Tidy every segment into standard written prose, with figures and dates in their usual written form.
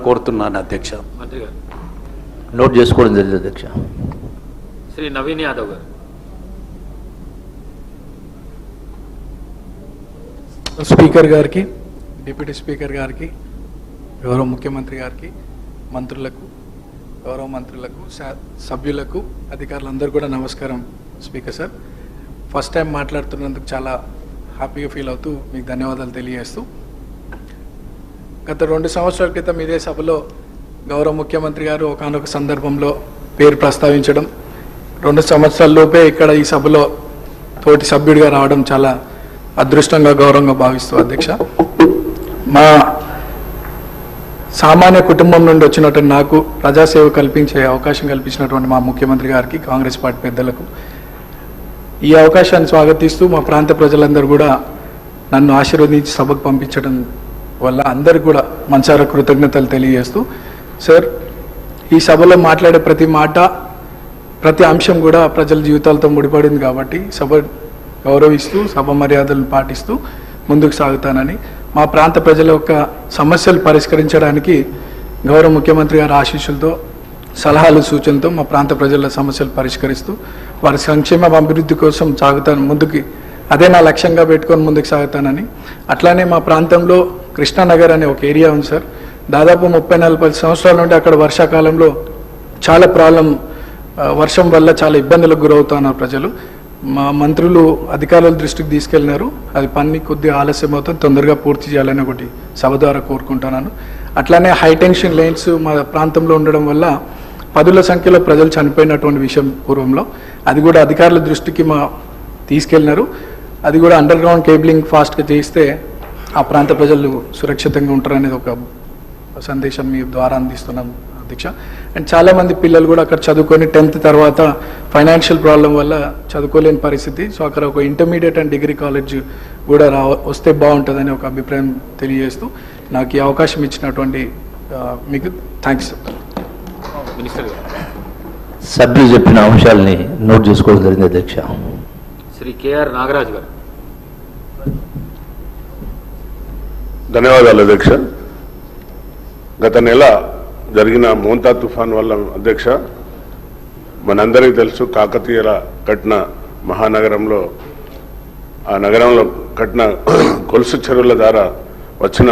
కోరుతున్నాను అధ్యక్ష. మంత్రి గారు నోట్ చేసుకోవడం జరిగింది అధ్యక్ష. శ్రీ నవీన్ యాదవ్ గారు. స్పీకర్ గారికి, డిప్యూటీ స్పీకర్ గారికి, గౌరవ ముఖ్యమంత్రి గారికి, మంత్రులకు, గౌరవ మంత్రులకు, సభ్యులకు, అధికారులందరూ కూడా నమస్కారం. స్పీకర్ సార్, ఫస్ట్ టైం మాట్లాడుతున్నందుకు చాలా హ్యాపీగా ఫీల్ అవుతూ మీకు ధన్యవాదాలు తెలియజేస్తూ, గత 2 సంవత్సరాల క్రితం ఇదే సభలో గౌరవ ముఖ్యమంత్రి గారు ఒకానొక సందర్భంలో పేరు ప్రస్తావించడం, 2 సంవత్సరాల లోపే ఇక్కడ ఈ సభలో తోటి సభ్యుడిగా రావడం చాలా అదృష్టంగా, గౌరవంగా భావిస్తూ అధ్యక్ష, మా సామాన్య కుటుంబం నుండి వచ్చినటువంటి నాకు ప్రజాసేవ కల్పించే అవకాశం కల్పించినటువంటి మా ముఖ్యమంత్రి గారికి, కాంగ్రెస్ పార్టీ పెద్దలకు ఈ అవకాశాన్ని స్వాగతిస్తూ, మా ప్రాంత ప్రజలందరూ కూడా నన్ను ఆశీర్వదించి సభకు పంపించడం వల్ల అందరికి కూడా మనసారా కృతజ్ఞతలు తెలియజేస్తూ, సార్ ఈ సభలో మాట్లాడే ప్రతి మాట, ప్రతి అంశం కూడా ప్రజల జీవితాలతో ముడిపడింది కాబట్టి సభ గౌరవిస్తూ, సభ మర్యాదలను పాటిస్తూ ముందుకు సాగుతానని, మా ప్రాంత ప్రజల యొక్క సమస్యలు పరిష్కరించడానికి గౌరవ ముఖ్యమంత్రి గారి ఆశీస్సులతో, సలహాలు, సూచనలతో మా ప్రాంత ప్రజల సమస్యలు పరిష్కరిస్తూ వారి సంక్షేమ అభివృద్ధి కోసం సాగుతాను ముందుకి, అదే నా లక్ష్యంగా పెట్టుకొని ముందుకు సాగుతానని. అట్లానే మా ప్రాంతంలో కృష్ణానగర్ అనే ఒక ఏరియా ఉంది సార్, దాదాపు 30-40 సంవత్సరాల నుండి అక్కడ వర్షాకాలంలో చాలా వర్షం వల్ల చాలా ఇబ్బందులకు గురవుతున్నారు ప్రజలు. మా మంత్రులు అధికారుల దృష్టికి తీసుకెళ్ళినారు, అది పని కొద్దిగా ఆలస్యం అవుతుంది, తొందరగా పూర్తి చేయాలని ఒకటి సభ ద్వారా కోరుకుంటున్నాను. అట్లానే హైటెన్షన్ లైన్స్ మా ప్రాంతంలో ఉండడం వల్ల 10ల సంఖ్యలో ప్రజలు చనిపోయినటువంటి విషయం పూర్వంలో, అది కూడా అధికారుల దృష్టికి తీసుకెళ్ళినారు. అది కూడా అండర్ గ్రౌండ్ కేబులింగ్ ఫాస్ట్గా చేయిస్తే ఆ ప్రాంత ప్రజలు సురక్షితంగా ఉంటారనేది ఒక సందేశం మీ ద్వారా అందిస్తున్నాం అధ్యక్ష. అండ్ చాలామంది పిల్లలు కూడా అక్కడ చదువుకొని 10th తర్వాత ఫైనాన్షియల్ ప్రాబ్లం వల్ల చదువుకోలేని పరిస్థితి. సో అక్కడ ఒక ఇంటర్మీడియట్ అండ్ డిగ్రీ కాలేజ్ కూడా వస్తే బాగుంటుందని ఒక అభిప్రాయం తెలియజేస్తూ, నాకు ఈ అవకాశం ఇచ్చినటువంటి మీకు థ్యాంక్స్. మినిస్టర్ గారు. సభ్యులు చెప్పిన అంశాలని నోట్ చేసుకోవడం జరిగింది అధ్యక్ష. శ్రీ కేఆర్ నాగరాజు గారు. ధన్యవాదాలు అధ్యక్ష. గత నెల జరిగిన మోంతా తుఫాన్ వల్ల అధ్యక్ష, మనందరికీ తెలుసు, కాకతీయుల కట్టిన మహానగరంలో, ఆ నగరంలో కట్టిన గొలుసు చెరువుల ద్వారా వచ్చిన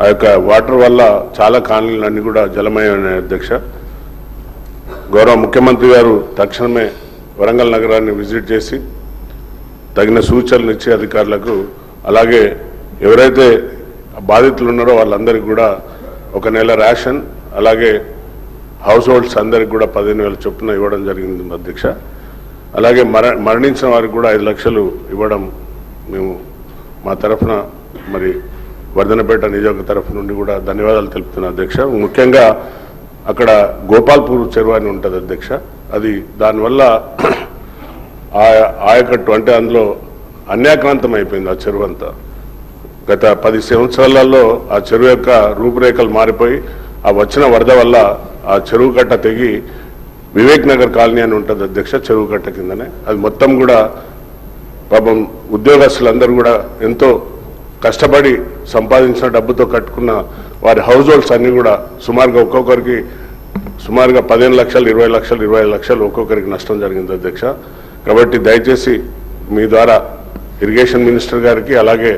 ఆ యొక్క వాటర్ వల్ల చాలా కాలనీలన్నీ కూడా జలమయమైన అధ్యక్ష. గౌరవ ముఖ్యమంత్రి గారు తక్షణమే వరంగల్ నగరాన్ని విజిట్ చేసి తగిన సూచనలు ఇచ్చే అధికారులకు, అలాగే ఎవరైతే బాధితులు ఉన్నారో వాళ్ళందరికీ కూడా 1 నెల రేషన్, అలాగే హౌస్ హోల్డ్స్ అందరికి కూడా 15,000 చొప్పున ఇవ్వడం జరిగింది అధ్యక్ష. అలాగే మరణించిన వారికి కూడా 5 లక్షలు ఇవ్వడం మేము మా తరఫున, మరి వర్ధనపేట నియోజక తరఫు నుండి కూడా ధన్యవాదాలు తెలుపుతున్నాను అధ్యక్ష. ముఖ్యంగా అక్కడ గోపాల్పూర్ చెరువు అని ఉంటుంది అధ్యక్ష, అది దానివల్ల ఆయకట్టు అంటే అందులో అన్యాక్రాంతం అయిపోయింది ఆ చెరువు అంతా. గత 10 సంవత్సరాలలో ఆ చెరువు యొక్క రూపురేఖలు మారిపోయి, ఆ వచ్చిన వరద వల్ల ఆ చెరువు కట్ట తెగి వివేక్ నగర్ కాలనీ అని ఉంటుంది అధ్యక్ష, చెరువు కట్ట కిందనే. అది మొత్తం కూడా పాపం ఉద్యోగస్తులందరూ కూడా ఎంతో కష్టపడి సంపాదించిన డబ్బుతో కట్టుకున్న వారి హౌస్ హోల్డ్స్ అన్నీ కూడా సుమారుగా ఒక్కొక్కరికి 15 లక్షలు, 20 లక్షలు, 25 లక్షలు ఒక్కొక్కరికి నష్టం జరిగింది అధ్యక్ష. కాబట్టి దయచేసి మీ ద్వారా ఇరిగేషన్ మినిస్టర్ గారికి, అలాగే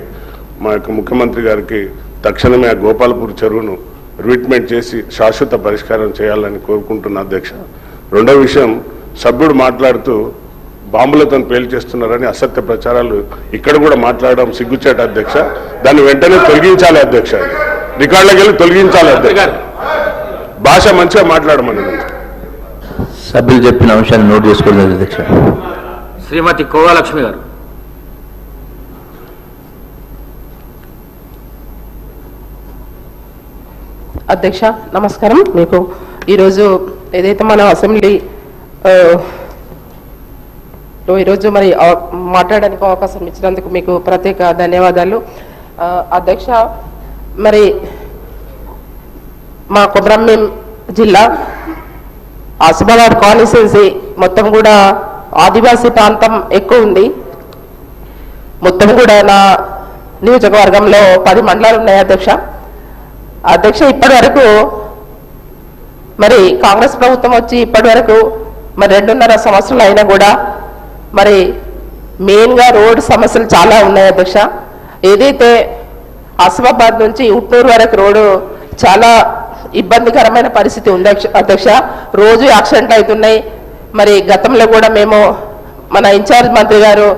మా యొక్క ముఖ్యమంత్రి గారికి తక్షణమే ఆ గోపాల్పూర్ చెరువును రిట్మెంట్ చేసి శాశ్వత పరిష్కారం చేయాలని కోరుకుంటున్నా అధ్యక్ష. రెండో విషయం, సభ్యుడు మాట్లాడుతూ బాంబులతో పేల్చేస్తున్నారని అసత్య ప్రచారాలు ఇక్కడ కూడా మాట్లాడడం సిగ్గుచేట అధ్యక్ష. దాన్ని వెంటనే తొలగించాలి అధ్యక్ష, రికార్డులకు వెళ్ళి తొలగించాలి అధ్యక్ష. భాష మంచిగా మాట్లాడమని సభ్యులు చెప్పిన అంశాన్ని నోట్ చేసుకోవడం అధ్యక్ష. శ్రీమతి కోవాలక్ష్మి గారు. అధ్యక్ష నమస్కారం. మీకు ఈరోజు ఏదైతే మన అసెంబ్లీ ఈరోజు మరి మాట్లాడడానికి అవకాశం ఇచ్చినందుకు మీకు ప్రత్యేక ధన్యవాదాలు అధ్యక్ష. మరి మా కొమరంభీం జిల్లా ఆసిఫాబాద్ కాన్స్టిట్యుయెన్సీ మొత్తం కూడా ఆదివాసీ ప్రాంతం ఎక్కువ ఉంది. మొత్తం కూడా నా నియోజకవర్గంలో 10 మండలాలు ఉన్నాయి అధ్యక్ష. అధ్యక్ష ఇప్పటి వరకు మరి కాంగ్రెస్ ప్రభుత్వం వచ్చి ఇప్పటి వరకు మరి 2.5 సంవత్సరాలు అయినా కూడా మరి మెయిన్గా రోడ్ సమస్యలు చాలా ఉన్నాయి అధ్యక్ష. ఏదైతే ఆసిఫాబాద్ నుంచి ఉట్నూరు వరకు రోడ్డు చాలా ఇబ్బందికరమైన పరిస్థితి ఉంది అధ్యక్ష. రోజు యాక్సిడెంట్లు అవుతున్నాయి. మరి గతంలో కూడా మేము మన ఇన్ఛార్జ్ మంత్రి గారు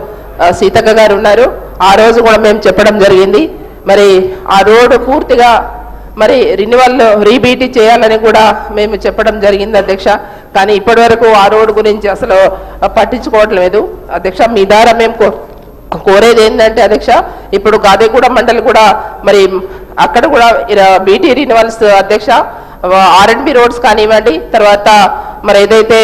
సీతక్క గారు ఉన్నారు, ఆ రోజు కూడా మేము చెప్పడం జరిగింది. మరి ఆ రోడ్డు పూర్తిగా మరి రిన్యువల్ రీబీటీ చేయాలని కూడా మేము చెప్పడం జరిగింది అధ్యక్ష. కానీ ఇప్పటి వరకు ఆ రోడ్డు గురించి అసలు పట్టించుకోవట్లేదు అధ్యక్ష. మీ ద్వారా మేము కోరేది ఏంటంటే అధ్యక్ష, ఇప్పుడు గాదేగూడ మండలి కూడా మరి అక్కడ కూడా బీటీ రిన్యువల్స్ అధ్యక్ష, R&B రోడ్స్ కానివ్వండి, తర్వాత మరి ఏదైతే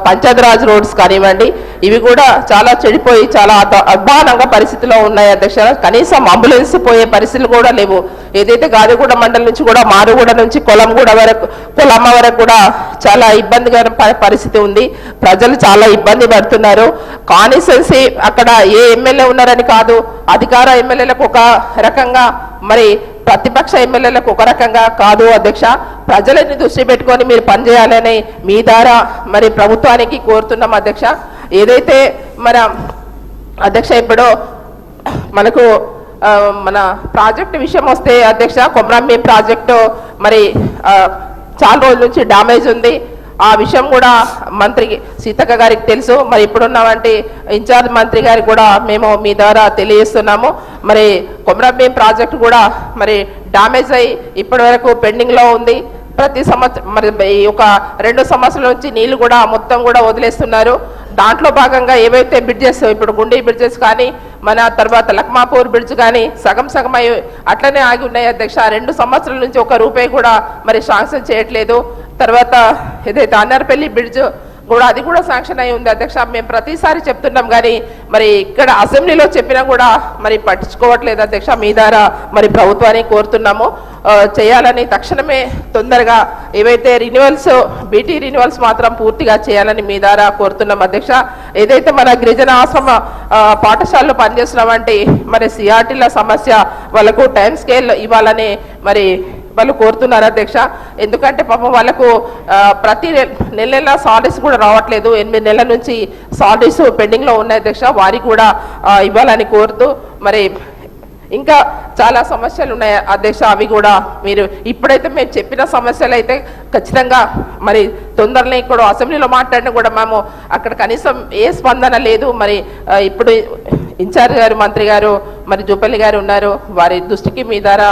పంచాయతీరాజ్ రోడ్స్ కానివ్వండి, ఇవి కూడా చాలా చెడిపోయి చాలా అధ్వానంగా పరిస్థితిలో ఉన్నాయి అధ్యక్ష. కనీసం అంబులెన్స్ పోయే పరిస్థితులు కూడా లేవు. ఏదైతే గాదిగూడ మండలి నుంచి కూడా మారుగూడ నుంచి కొలమ్మ వరకు కూడా చాలా ఇబ్బందికర పరిస్థితి ఉంది. ప్రజలు చాలా ఇబ్బంది పడుతున్నారు. కాన్స్టిట్యుయెన్సీ అక్కడ ఏ ఎమ్మెల్యే ఉన్నారని కాదు, అధికార ఎమ్మెల్యేలకు ఒక రకంగా మరి ప్రతిపక్ష ఎమ్మెల్యేలకు ఒక రకంగా కాదు అధ్యక్ష. ప్రజలని దృష్టి పెట్టుకొని మీరు పనిచేయాలని మీ ద్వారా మరి ప్రభుత్వానికి కోరుతున్నాం అధ్యక్ష. ఏదైతే మన అధ్యక్ష ఇప్పుడు మనకు మన ప్రాజెక్టు విషయం వస్తే అధ్యక్ష, కొమరంభీం ప్రాజెక్టు మరి చాలా రోజుల నుంచి డ్యామేజ్ ఉంది. ఆ విషయం కూడా మంత్రి సీతక్క గారికి తెలుసు. మరి ఇప్పుడున్నవంటి ఇన్ఛార్జ్ మంత్రి గారికి కూడా మేము మీ ద్వారా తెలియజేస్తున్నాము. మరి కొమరంభీం ప్రాజెక్టు కూడా మరి డ్యామేజ్ అయ్యి ఇప్పటి వరకు పెండింగ్లో ఉంది. ప్రతి సంవత్సరం మరి ఒక 2 సంవత్సరాల నుంచి నీళ్లు కూడా మొత్తం కూడా వదిలేస్తున్నారు. దాంట్లో భాగంగా ఏవైతే బ్రిడ్జెస్ ఇప్పుడు గుండీ బ్రిడ్జెస్ కానీ మన తర్వాత లక్మాపూర్ బ్రిడ్జ్ కానీ సగం అయి అట్లనే ఆగి ఉన్నాయి అధ్యక్ష. 2 సంవత్సరాల నుంచి ఒక రూపాయి కూడా మరి శాంక్షన్ చేయట్లేదు. తర్వాత ఏదైతే అన్నారపల్లి బ్రిడ్జ్ కూడా అది కూడా శాంక్షన్ అయి ఉంది అధ్యక్ష. మేము ప్రతిసారి చెప్తున్నాం కానీ మరి ఇక్కడ అసెంబ్లీలో చెప్పినా కూడా మరి పట్టించుకోవట్లేదు అధ్యక్ష. మీ ద్వారా మరి ప్రభుత్వాన్ని కోరుతున్నాము చేయాలని, తక్షణమే తొందరగా ఏవైతే రిన్యువల్స్ బీటీ రిన్యువల్స్ మాత్రం పూర్తిగా చేయాలని మీ ద్వారా కోరుతున్నాం అధ్యక్ష. ఏదైతే మన గిరిజన ఆశ్రమ పాఠశాలలో పనిచేస్తున్నామంటే మరి సిఆర్టీల సమస్య వాళ్ళకు టైం స్కేల్ ఇవ్వాలని మరి వాళ్ళు కోరుతున్నారు అధ్యక్ష. ఎందుకంటే పాపం వాళ్ళకు ప్రతి నెల సాలరీస్ కూడా రావట్లేదు. 8 నెలల నుంచి సాలరీస్ పెండింగ్లో ఉన్నాయి అధ్యక్ష. వారికి కూడా ఇవ్వాలని కోరుతూ మరి ఇంకా చాలా సమస్యలు ఉన్నాయి అధ్యక్ష. అవి కూడా మీరు ఇప్పుడైతే మేము చెప్పిన సమస్యలు అయితే ఖచ్చితంగా మరి తొందరలో ఇక్కడ అసెంబ్లీలో మాట్లాడినా కూడా మేము అక్కడ కనీసం ఏ స్పందన లేదు. మరి ఇప్పుడు ఇన్ఛార్జ్ గారు మంత్రి గారు మరి జూపల్లి గారు ఉన్నారు, వారి దృష్టికి మీ ద్వారా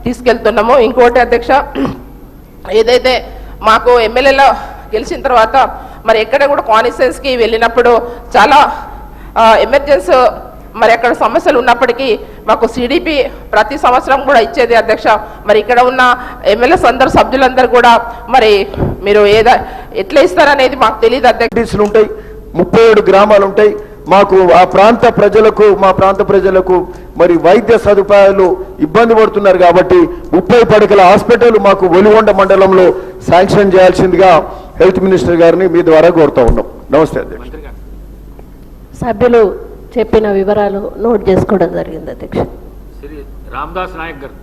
తీసుకెళ్తున్నాము. ఇంకోటి అధ్యక్ష, ఏదైతే మాకు ఎమ్మెల్యేలో గెలిచిన తర్వాత మరి ఎక్కడ కూడా కాన్స్టిట్యుయెన్సీకి వెళ్ళినప్పుడు చాలా ఎమర్జెన్సీ మరి అక్కడ సమస్యలు ఉన్నప్పటికీ మాకు సిడిపి ప్రతి సంవత్సరం కూడా ఇచ్చేది అధ్యక్ష. మరి ఇక్కడ ఉన్న ఎమ్మెల్యేస్ అందరూ సభ్యులందరూ కూడా మరి మీరు ఎట్లా ఇస్తారనేది మాకు తెలియదు అధ్యక్ష. ఉంటాయి 37 గ్రామాలు ఉంటాయి. మాకు ఆ ప్రాంత ప్రజలకు మా ప్రాంత ప్రజలకు మరి వైద్య సదుపాయాలు ఇబ్బంది పడుతున్నారు కాబట్టి 30 పడకల హాస్పిటల్ మాకు ఒలిగొండ మండలంలో శాంక్షన్ చేయాల్సిందిగా హెల్త్ మినిస్టర్ గారిని మీ ద్వారా కోరుతా ఉన్నాం. నమస్తే అధ్యక్ష. సభ్యులు చెప్పిన వివరాలు నోట్ చేసుకోవడం జరిగింది అధ్యక్ష. శ్రీ రామదాస్ నాయక్ గారు.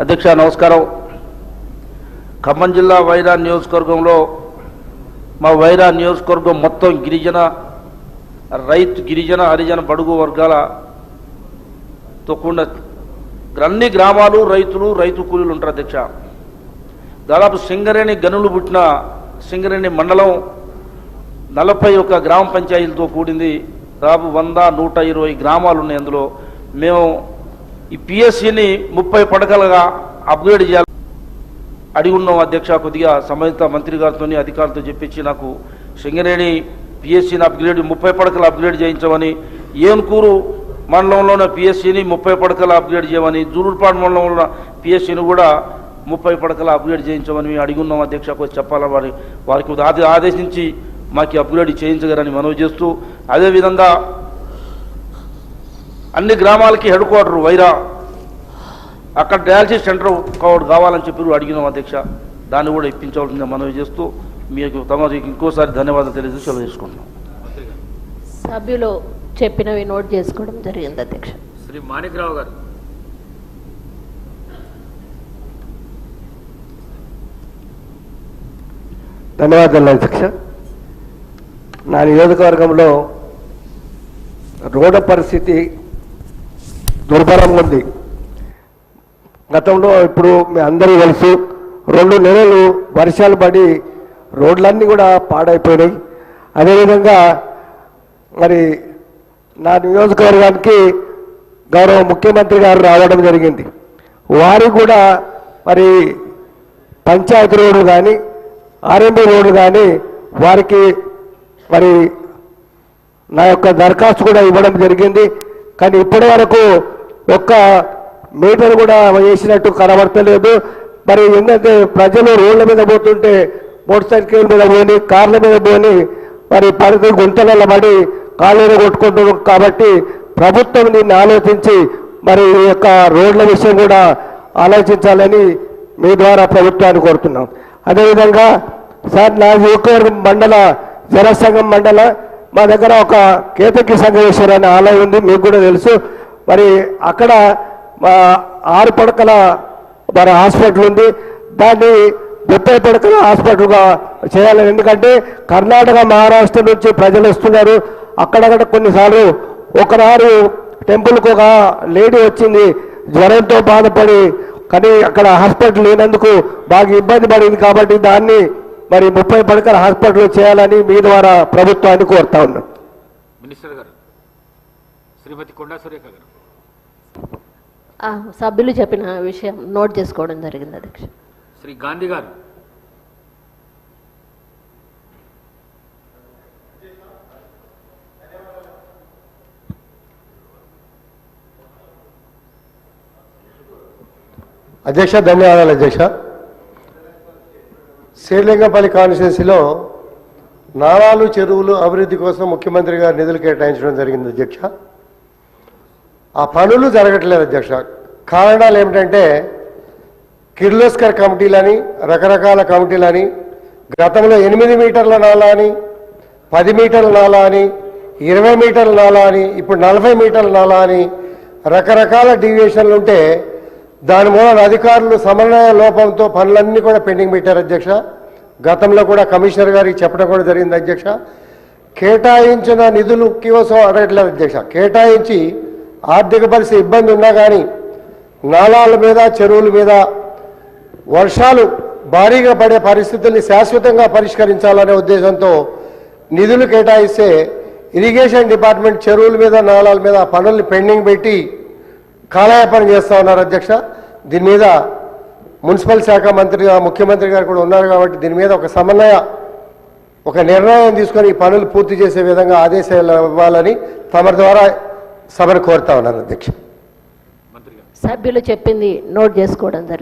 అధ్యక్ష నమస్కారం. ఖమ్మం జిల్లా వైరా నియోజకవర్గంలో మా వైరా నియోజకవర్గం మొత్తం గిరిజన హరిజన బడుగు వర్గాలతో కూడిన అన్ని గ్రామాలు రైతు కూలీలు ఉంటారు అధ్యక్ష. దాదాపు సింగరేణి గనులు పుట్టిన సింగరేణి మండలం 41 గ్రామ పంచాయతీలతో కూడింది. దాదాపు 100-120 గ్రామాలు ఉన్నాయి. అందులో మేము ఈ పిఎస్సిని 30 పడకలుగా అప్గ్రేడ్ చేయాలి అడిగి ఉన్నాం అధ్యక్ష. కొద్దిగా సంబంధిత మంత్రి గారితో అధికారులతో చెప్పించి నాకు సింగరేణి పిఎస్సిని అప్గ్రేడ్ 30 పడకలు అప్గ్రేడ్ చేయించమని, ఏనుకూరు మండలంలోని పిఎస్సిని 30 పడకలు అప్గ్రేడ్ చేయమని, జూలూరుపాడు మండలంలో పిఎస్సిని కూడా 30 పడకలు అప్గ్రేడ్ చేయించమని అడిగి ఉన్నాం అధ్యక్ష. కొద్ది చెప్పాలా వారికి ఆదేశించి మాకు అప్గ్రేడ్ చేయించగలని మనవి చేస్తూ, అదేవిధంగా అన్ని గ్రామాలకి హెడ్ క్వార్టర్ వైరా అక్కడ డయాలసిస్ సెంటర్ కావాలని చెప్పి అడిగినాం అధ్యక్ష. దాన్ని కూడా ఇప్పించవలసిందిగా మనవి చేస్తూ మీకు ఇంకోసారి ధన్యవాదాలు తెలియజేసి సెలవు తీసుకుంటున్నాం. సభ్యులు చెప్పినవి నోట్ చేసుకోవడం జరిగింది అధ్యక్ష. శ్రీ మాణిక్రావు గారు. ధన్యవాదాలు అధ్యక్ష. నా నియోజకవర్గంలో రోడ్ల పరిస్థితి దుర్భరంగా ఉంది. గతంలో ఇప్పుడు మీ అందరూ తెలుసు 2 నెలలు వర్షాలు పడి రోడ్లన్నీ కూడా పాడైపోయినాయి. అదేవిధంగా మరి నా నియోజకవర్గానికి గౌరవ ముఖ్యమంత్రి గారు రావడం జరిగింది. వారు కూడా మరి పంచాయతీ రోడ్డు కానీ ఆర్ఎంబీ రోడ్డు కానీ వారికి మరి నా యొక్క దరఖాస్తు కూడా ఇవ్వడం జరిగింది. కానీ ఇప్పటి వరకు ఒక్క మీటర్ కూడా వేసినట్టు కనబడతలేదు. మరి ఏంటంటే ప్రజలు రోడ్ల మీద పోతుంటే మోటార్ సైకిల్ మీద పోని కార్ల మీద పోని మరి పడితే గుంతలలో పడి కాలువలు కొట్టుకుంటున్నారు. కాబట్టి ప్రభుత్వం దీన్ని ఆలోచించి మరి ఈ యొక్క రోడ్ల విషయం కూడా ఆలోచించాలని మీ ద్వారా ప్రభుత్వాన్ని కోరుతున్నాం. అదేవిధంగా సార్ నా నియోజకవర్గం మండల జనసంఘం మండల మా దగ్గర ఒక కేతకి సంగమేశ్వర అనే ఆలయం ఉంది, మీకు కూడా తెలుసు. మరి అక్కడ 6 పడకల మరి హాస్పిటల్ ఉంది. దాన్ని 30 పడకల హాస్పిటల్గా చేయాలని, ఎందుకంటే కర్ణాటక మహారాష్ట్ర నుంచి ప్రజలు వస్తున్నారు. అక్కడక్కడ కొన్నిసార్లు ఒకనాడు టెంపుల్కి ఒక లేడీ వచ్చింది జ్వరంతో బాధపడి, కానీ అక్కడ హాస్పిటల్ లేనందుకు బాగా ఇబ్బంది పడింది. కాబట్టి దాన్ని మరి 30 పడకల హాస్పిటల్ చేయాలని మీ ద్వారా ప్రభుత్వాన్ని కోరుతా ఉన్నాను. మినిస్టర్ గారు శ్రీమతి కొండా సురేఖ గారు. సభ్యులు చెప్పిన విషయం నోట్ చేసుకోవడం జరిగింది అధ్యక్ష. శ్రీ గాంధీ గారు. అధ్యక్ష ధన్యవాదాలు అధ్యక్ష. శ్రీలింగంపల్లి కాన్స్టిట్యున్సీలో నాలాలు చెరువులు అభివృద్ధి కోసం ముఖ్యమంత్రి గారు నిధులు కేటాయించడం జరిగింది అధ్యక్ష. ఆ పనులు జరగట్లేదు అధ్యక్ష. కారణాలు ఏమిటంటే కిర్లోస్కర్ కమిటీలని రకరకాల కమిటీలని గతంలో 8 మీటర్ల నాలా అని 10 మీటర్ల నాలా అని 20 మీటర్ల నాలా అని ఇప్పుడు 40 మీటర్ల నాలా అని రకరకాల డీవియేషన్లు ఉంటే దాని మూలన అధికారులు సమన్వయ లోపంతో పనులన్నీ కూడా పెండింగ్ పెట్టారు అధ్యక్ష. గతంలో కూడా కమిషనర్ గారికి చెప్పడం కూడా జరిగింది అధ్యక్ష. కేటాయించిన నిధులు కోసం అడగట్లేదు అధ్యక్ష. కేటాయించి ఆర్థిక పరిస్థితి ఇబ్బంది ఉన్నా కానీ నాలాల మీద చెరువుల మీద వర్షాలు భారీగా పడే పరిస్థితుల్ని శాశ్వతంగా పరిష్కరించాలనే ఉద్దేశంతో నిధులు కేటాయిస్తే ఇరిగేషన్ డిపార్ట్మెంట్ చెరువుల మీద నాలాల మీద పనుల్ని పెండింగ్ పెట్టి కాలయాపన చేస్తూ ఉన్నారు అధ్యక్ష. దీని మీద మున్సిపల్ శాఖ మంత్రిగా ముఖ్యమంత్రి గారు కూడా ఉన్నారు కాబట్టి దీని మీద ఒక నిర్ణయం తీసుకొని ఈ పనులు పూర్తి చేసే విధంగా ఆదేశాలు ఇవ్వాలని తమ ద్వారా సభను కోరుతా ఉన్నాను అధ్యక్ష. సభ్యులు చెప్పింది నోట్ చేసుకోవడం జరిగింది.